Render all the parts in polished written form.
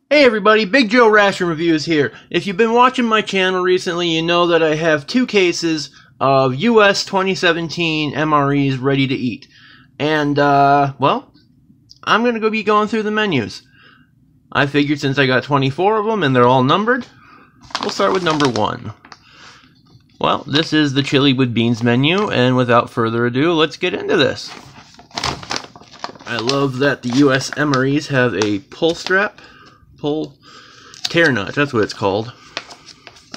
Hey everybody, Big Joe Ration Reviews here. If you've been watching my channel recently, you know that I have 2 cases of US 2017 MREs ready to eat. And, well, I'm going to be going through the menus. I figured since I got 24 of them and they're all numbered, we'll start with number 1. Well, this is the chili with beans menu, and without further ado, let's get into this. I love that the US MREs have a pull strap. Pull tear nut, that's what it's called.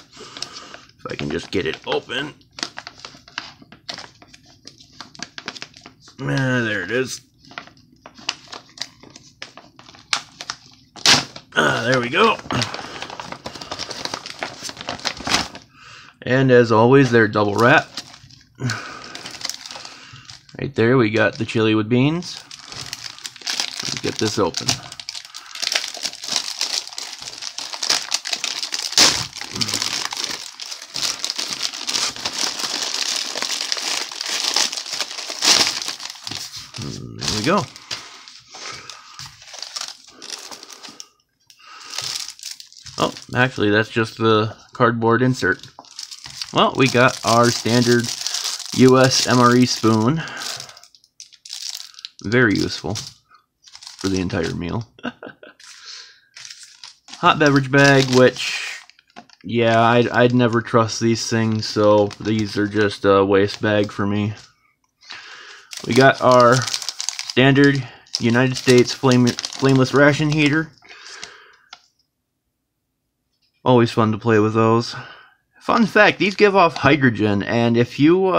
If I can just get it open. There it is. There we go. And as always, they're double wrapped. Right there, we got the chili with beans. Let's get this open. There we go. Oh, actually, that's just the cardboard insert. Well, we got our standard US MRE spoon. Very useful for the entire meal. Hot beverage bag, which, yeah, I'd never trust these things, so these are just a waste bag for me. We got our standard United States flameless ration heater. Always fun to play with those. Fun fact, these give off hydrogen, and if you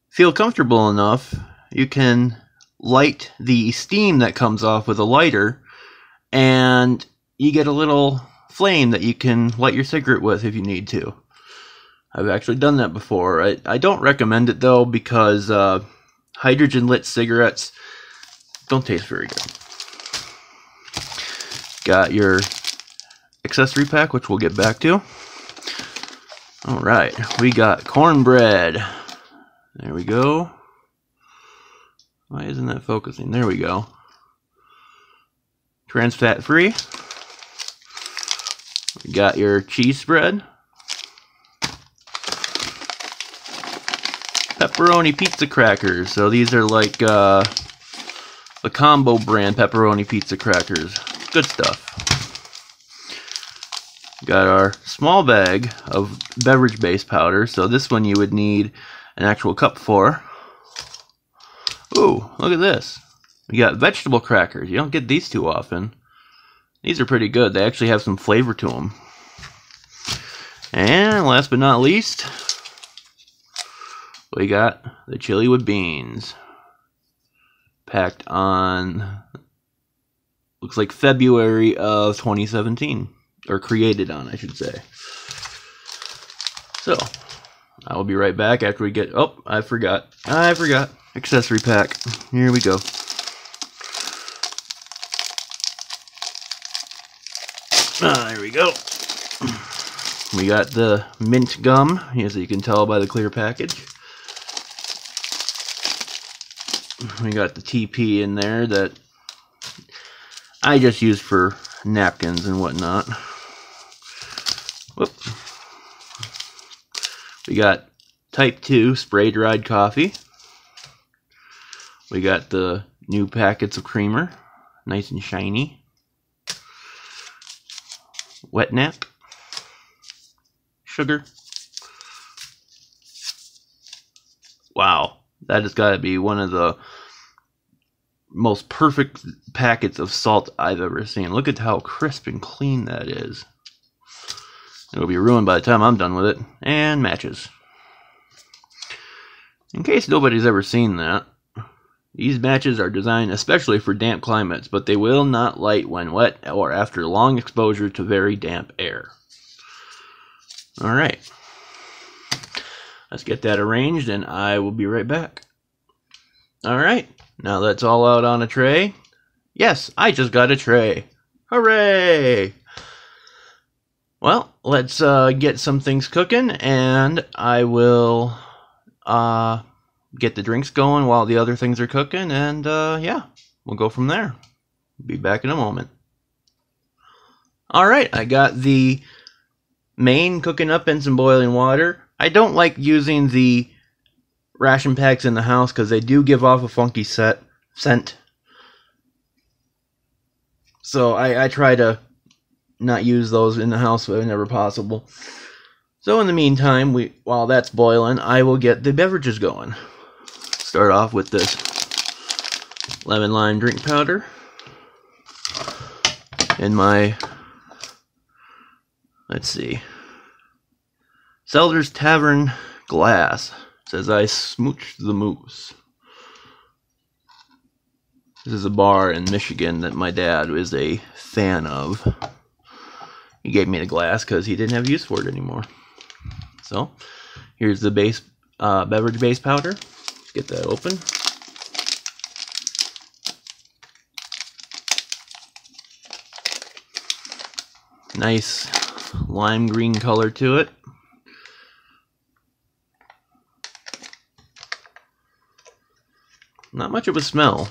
feel comfortable enough, you can light the steam that comes off with a lighter, and you get a little flame that you can light your cigarette with if you need to. I've actually done that before. I don't recommend it though, because hydrogen lit cigarettes don't taste very good. Got your accessory pack, which we'll get back to. Alright, we got cornbread. There we go. Why isn't that focusing? There we go. Trans fat free. We got your cheese spread. Pepperoni pizza crackers. So these are like the combo brand pepperoni pizza crackers. Good stuff. Got our small bag of beverage base powder. So this one you would need an actual cup for. Ooh, look at this. We got vegetable crackers. You don't get these too often. These are pretty good. They actually have some flavor to them. And last but not least, we got the chili with beans. Packed on, looks like February of 2017. Or created on, I should say. So, I will be right back after we get, oh, I forgot. Accessory pack. Here we go. There we go. We got the mint gum, as you can tell by the clear package. We got the TP in there that I just use for napkins and whatnot. Whoop. We got Type 2 spray dried coffee. We got the new packets of creamer, nice and shiny. Wet nap. Sugar. Wow, that has got to be one of the most perfect packets of salt I've ever seen. Look at how crisp and clean that is. It'll be ruined by the time I'm done with it. And matches. In case nobody's ever seen that, these matches are designed especially for damp climates, but they will not light when wet or after long exposure to very damp air. Alright. Let's get that arranged and I will be right back. Alright. Now that's all out on a tray. Yes, I just got a tray. Hooray! Well, let's get some things cooking, and I will get the drinks going while the other things are cooking, and yeah, we'll go from there. Be back in a moment. Alright, I got the main cooking up in some boiling water. I don't like using the ration packs in the house because they do give off a funky scent. So I try to not use those in the house whenever possible. So in the meantime, while that's boiling, I will get the beverages going. Start off with this lemon lime drink powder in my, let's see, Seltzer Tavern glass. It says I smooched the moose. This is a bar in Michigan that my dad is a fan of. He gave me the glass because he didn't have use for it anymore. So, here's the base beverage base powder. Get that open. Nice lime green color to it. Not much of a smell.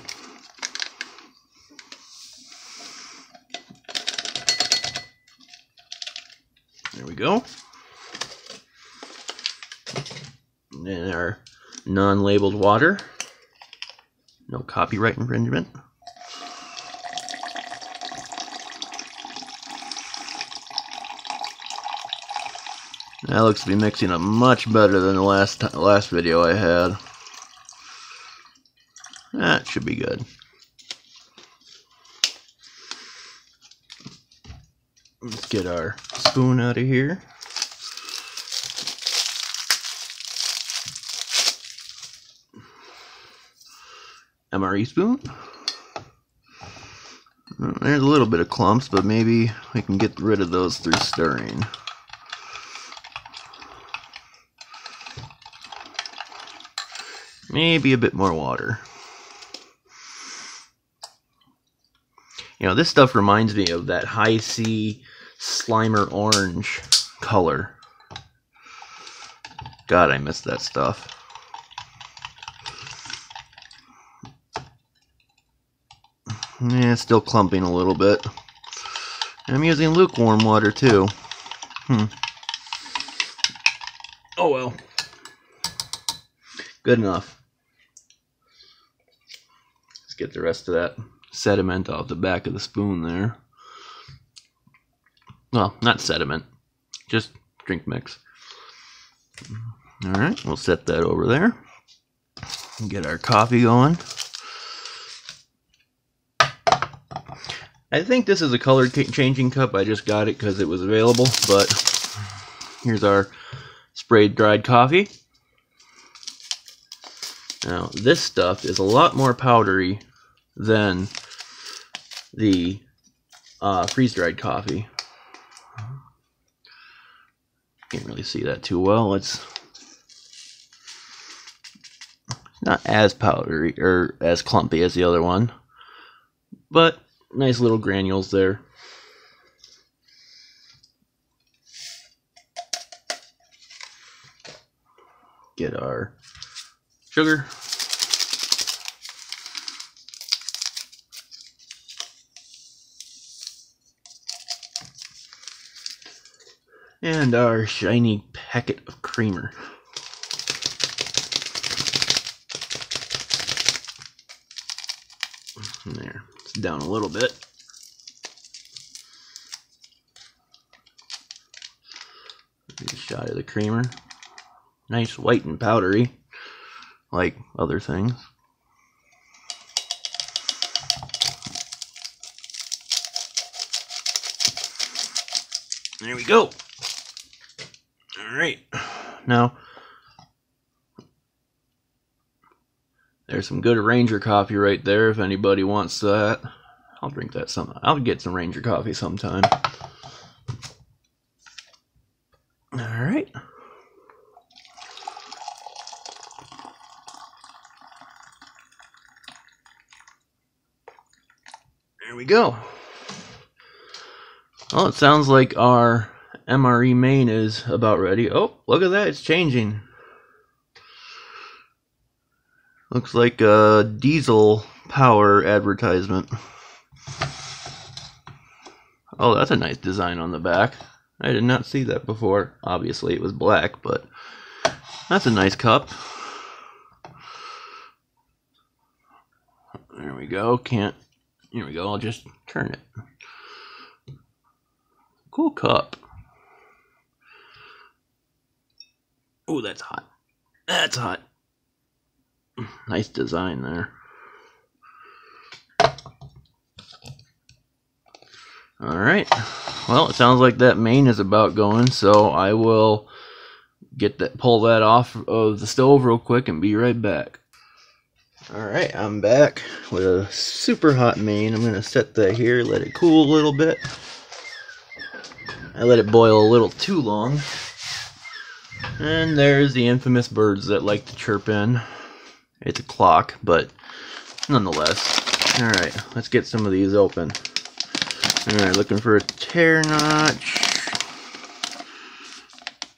There we go. And then our non-labeled water. No copyright infringement. That looks to be mixing up much better than the last video I had. That should be good. Let's get our spoon out of here. MRE spoon. There's a little bit of clumps, but maybe we can get rid of those through stirring. Maybe a bit more water. You know, this stuff reminds me of that high C Slimer orange color. God, I miss that stuff. Yeah, it's still clumping a little bit. I'm using lukewarm water too. Oh well. Good enough. Let's get the rest of that sediment off the back of the spoon there. Well, not sediment, just drink mix. Alright, we'll set that over there. Get our coffee going. I think this is a color changing cup. I just got it because it was available, but here's our sprayed dried coffee. Now, this stuff is a lot more powdery than the freeze-dried coffee. Can't really see that too well. It's not as powdery or as clumpy as the other one, but nice little granules there. Get our sugar. And our shiny packet of creamer. There, it's down a little bit. Get a shot of the creamer. Nice white and powdery, like other things. There we go. Alright, now there's some good Ranger coffee right there if anybody wants that. I'll drink that some. I'll get some Ranger coffee sometime. Alright. There we go. Well, it sounds like our MRE main is about ready. Oh, look at that, it's changing. Looks like a diesel power advertisement. Oh, that's a nice design on the back. I did not see that before. Obviously it was black, but that's a nice cup. There we go. Here we go. I'll just turn it. Cool cup. Oh, that's hot. That's hot. Nice design there. Alright. Well, it sounds like that main is about going, so I will pull that off of the stove real quick and be right back. Alright, I'm back with a super hot main. I'm going to set that here, let it cool a little bit. I let it boil a little too long. And there's the infamous birds that like to chirp in. It's a clock, but nonetheless. Alright, let's get some of these open. Alright, looking for a tear notch.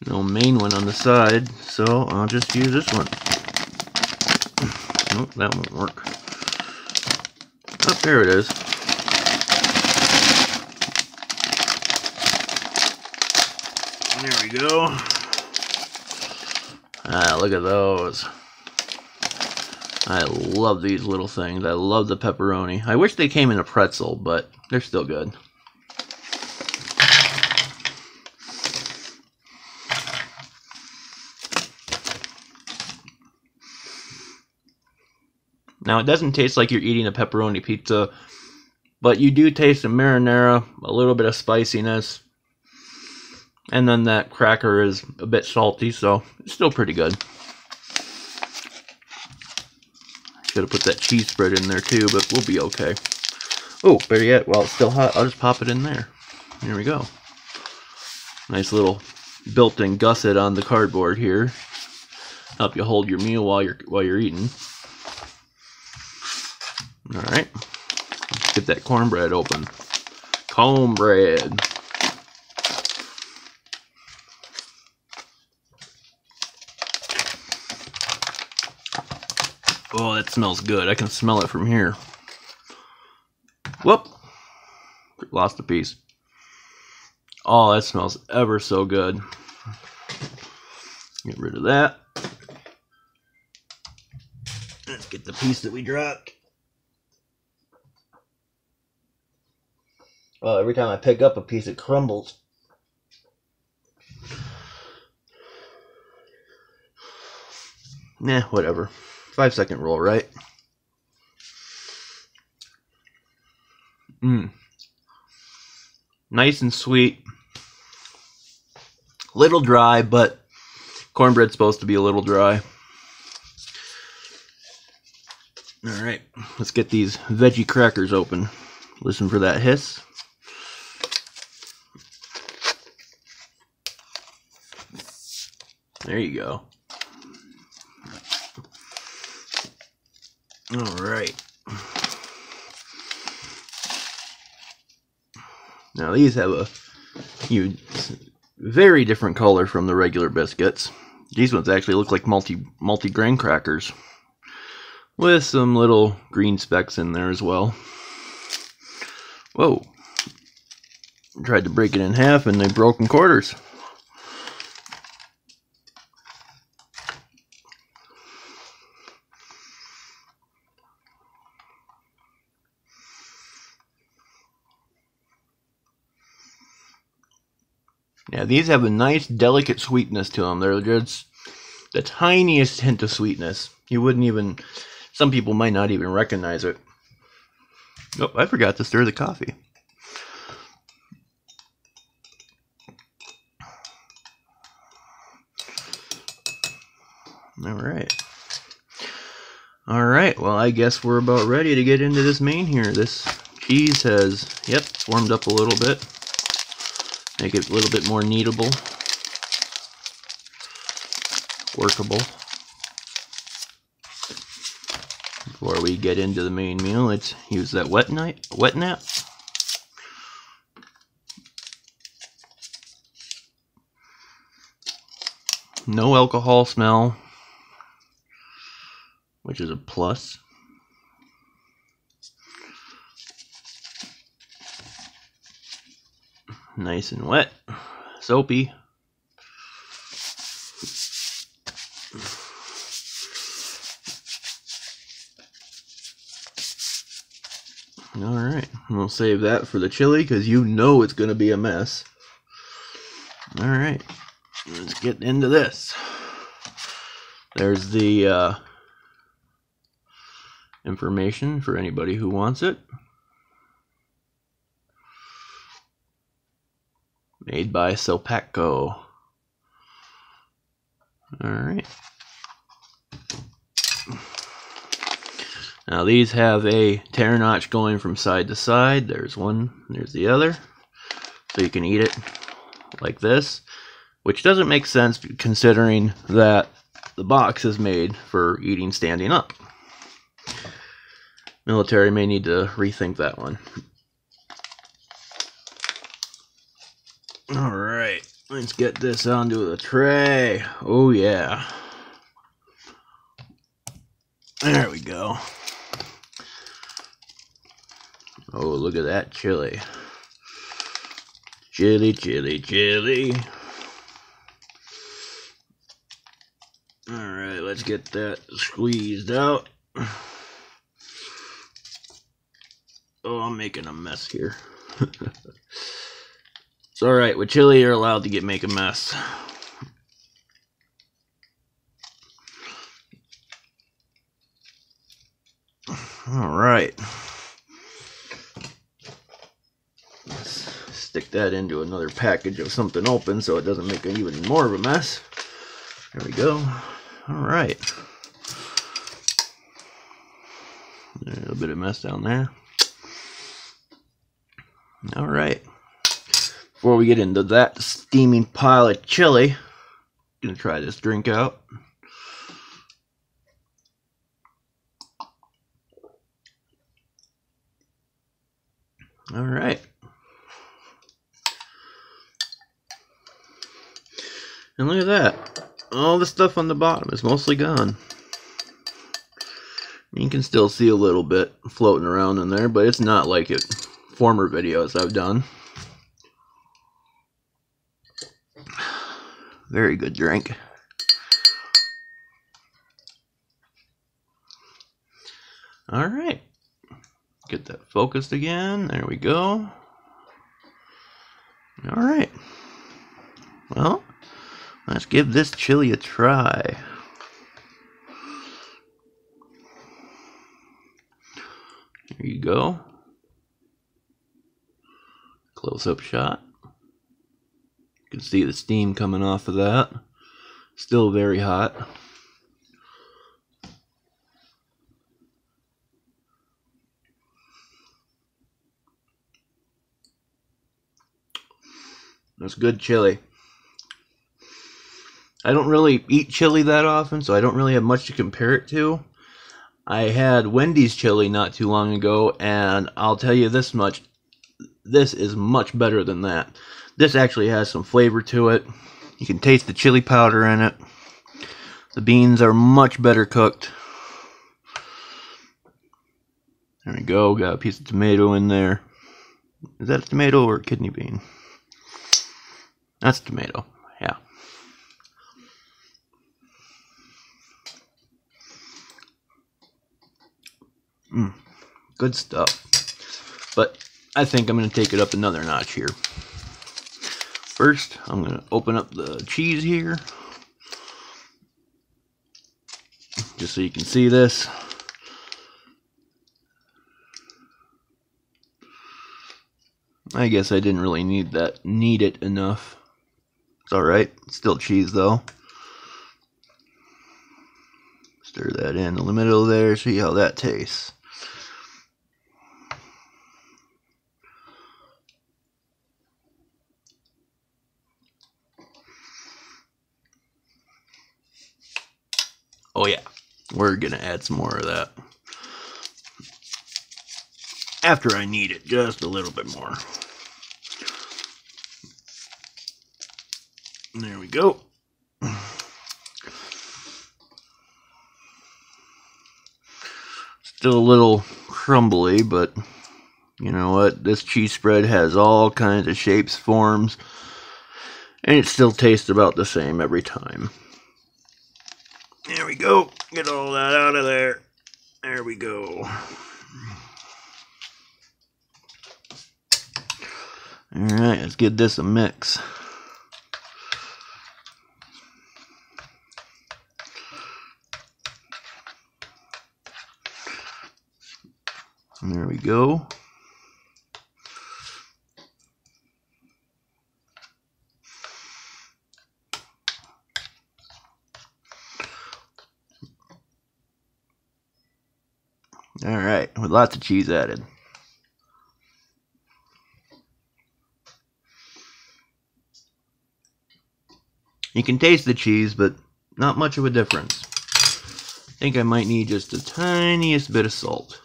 No main one on the side, so I'll just use this one. Nope, that won't work. Oh, there it is. There we go. Ah, look at those. I love these little things. I love the pepperoni. I wish they came in a pretzel, but they're still good. Now, it doesn't taste like you're eating a pepperoni pizza, but you do taste the marinara, a little bit of spiciness, and then that cracker is a bit salty, so it's still pretty good. Should have put that cheese spread in there too, but we'll be okay. Oh, better yet, while it's still hot, I'll just pop it in there. There we go. Nice little built-in gusset on the cardboard here. Help you hold your meal while you're eating. Alright, let's get that cornbread open. Cornbread. Oh, that smells good. I can smell it from here. Whoop! Lost a piece. Oh, that smells ever so good. Get rid of that. Let's get the piece that we dropped. Oh, every time I pick up a piece, it crumbles. Nah, whatever. 5-second roll, right? Nice and sweet. Little dry, but cornbread's supposed to be a little dry. Alright, let's get these veggie crackers open. Listen for that hiss. There you go. Alright. Now these have a very different color from the regular biscuits. These ones actually look like multi-grain crackers, with some little green specks in there as well. Whoa. Tried to break it in half and they broke in quarters. Yeah, these have a nice, delicate sweetness to them. They're just the tiniest hint of sweetness. You wouldn't even, some people might not even recognize it. Oh, I forgot to stir the coffee. Alright. Alright, well, I guess we're about ready to get into this main here. This cheese has, yep, warmed up a little bit. Make it a little bit more kneadable, workable. Before we get into the main meal, let's use that wet nap. No alcohol smell, which is a plus. Nice and wet. Soapy. Alright, we'll save that for the chili because you know it's going to be a mess. Alright, let's get into this. There's the information for anybody who wants it. Made by Silpatco. Alright. Now these have a tear notch going from side to side. There's one, there's the other. So you can eat it like this, which doesn't make sense considering that the box is made for eating standing up. Military may need to rethink that one. Alright, let's get this onto the tray. Oh yeah. There we go. Oh, look at that chili. Chili, chili, chili. Alright, let's get that squeezed out. Oh, I'm making a mess here. It's alright, with chili you're allowed to make a mess. Alright. Let's stick that into another package of something open so it doesn't make even more of a mess. There we go. Alright. A little bit of mess down there. Alright. Before we get into that steaming pile of chili, I'm gonna try this drink out. Alright. And look at that. All the stuff on the bottom is mostly gone. You can still see a little bit floating around in there, but it's not like it former videos I've done. Very good drink. Alright. Get that focused again. There we go. Alright. Well, let's give this chili a try. There you go. Close-up shot. You can see the steam coming off of that. Still very hot. That's good chili. I don't really eat chili that often, so I don't really have much to compare it to. I had Wendy's chili not too long ago, and I'll tell you this much. This is much better than that. This actually has some flavor to it. You can taste the chili powder in it. The beans are much better cooked. There we go. Got a piece of tomato in there. Is that a tomato or a kidney bean? That's a tomato. Yeah. Good stuff. But I think I'm going to take it up another notch here. First, I'm going to open up the cheese here, just so you can see this. I guess I didn't really need it enough. It's alright. It's still cheese though. Stir that in the middle there, see how that tastes. Oh yeah, we're gonna add some more of that. After I knead it just a little bit more. There we go. Still a little crumbly, but You know what? This cheese spread has all kinds of shapes, forms, and it still tastes about the same every time. There we go. Get all that out of there. There we go. Alright, let's give this a mix. And there we go. Alright, with lots of cheese added. You can taste the cheese, but not much of a difference. I think I might need just the tiniest bit of salt.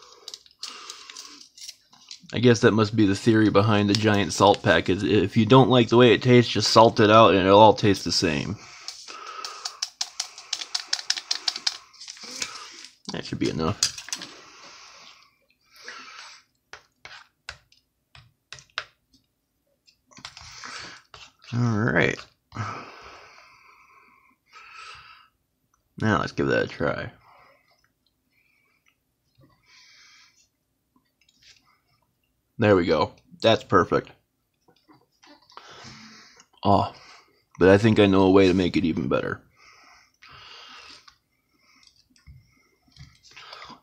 I guess that must be the theory behind the giant salt pack, is if you don't like the way it tastes, just salt it out and it'll all taste the same. That should be enough. Alright. Now let's give that a try. There we go. That's perfect. Oh, but I think I know a way to make it even better.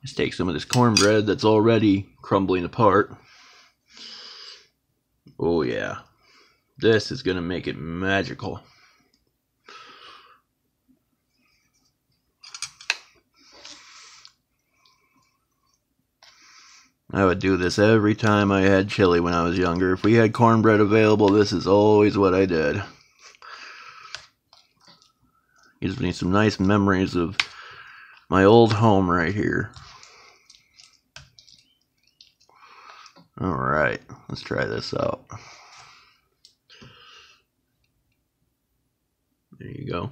Let's take some of this cornbread that's already crumbling apart. Oh yeah. This is going to make it magical. I would do this every time I had chili when I was younger. If we had cornbread available, this is always what I did. Gives me some nice memories of my old home right here. Alright, let's try this out. There you go.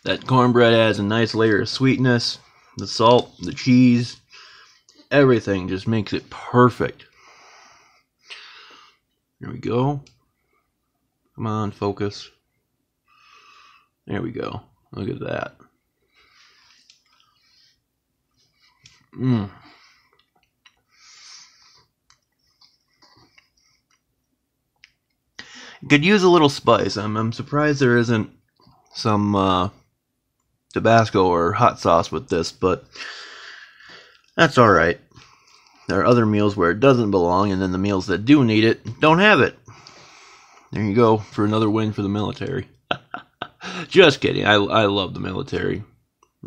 That cornbread adds a nice layer of sweetness. The salt, the cheese, everything just makes it perfect. There we go. Come on, focus. There we go. Look at that. Could use a little spice. I'm surprised there isn't some Tabasco or hot sauce with this, but that's alright. There are other meals where it doesn't belong, and then the meals that do need it don't have it. There you go, for another win for the military. Just kidding. I love the military.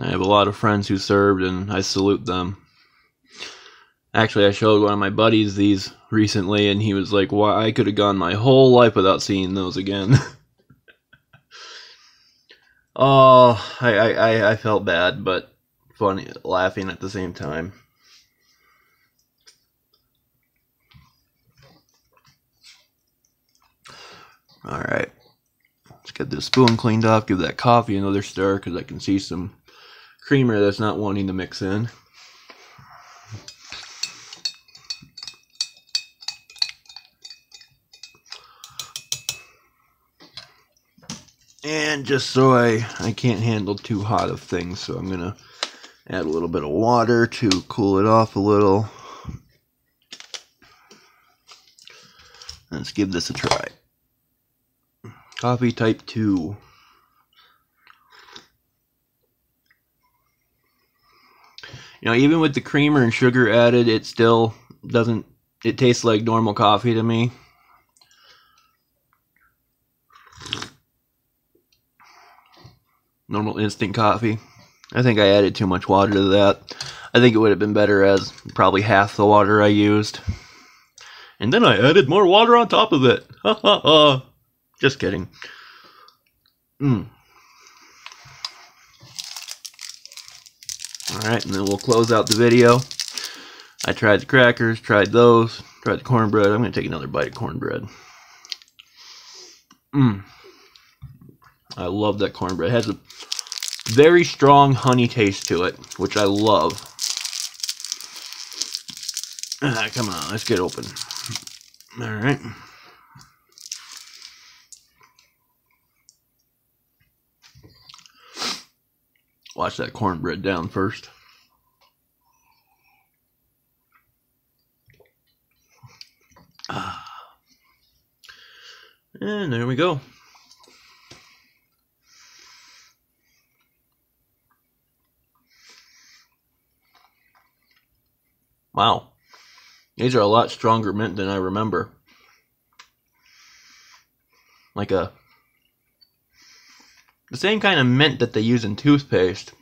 I have a lot of friends who served, and I salute them. Actually, I showed one of my buddies these recently, and he was like, "Why, I could have gone my whole life without seeing those again." Oh, I felt bad, but funny, laughing at the same time. Alright, let's get this spoon cleaned off, give that coffee another stir, because I can see some creamer that's not wanting to mix in. And just so I can't handle too hot of things, so I'm going to add a little bit of water to cool it off a little. Let's give this a try. Coffee type 2. You know, even with the creamer and sugar added, it still doesn't, it tastes like normal coffee to me. Normal instant coffee. I think I added too much water to that. I think it would have been better as probably half the water I used. And then I added more water on top of it. Ha ha ha. Just kidding. Alright, and then we'll close out the video. I tried the crackers, tried those, tried the cornbread. I'm going to take another bite of cornbread. I love that cornbread. It has a very strong honey taste to it, which I love. Come on, let's get open. All right. Watch that cornbread down first. And there we go. Wow. These are a lot stronger mint than I remember. Like the same kind of mint that they use in toothpaste.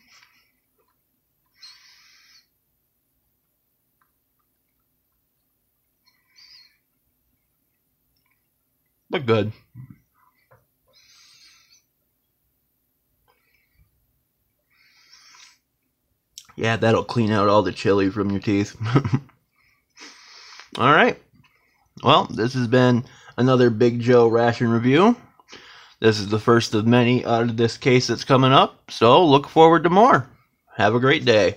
But good. Yeah, that'll clean out all the chili from your teeth. Alright. Well, this has been another Big Joe ration review. This is the first of many out of this case that's coming up, so look forward to more. Have a great day.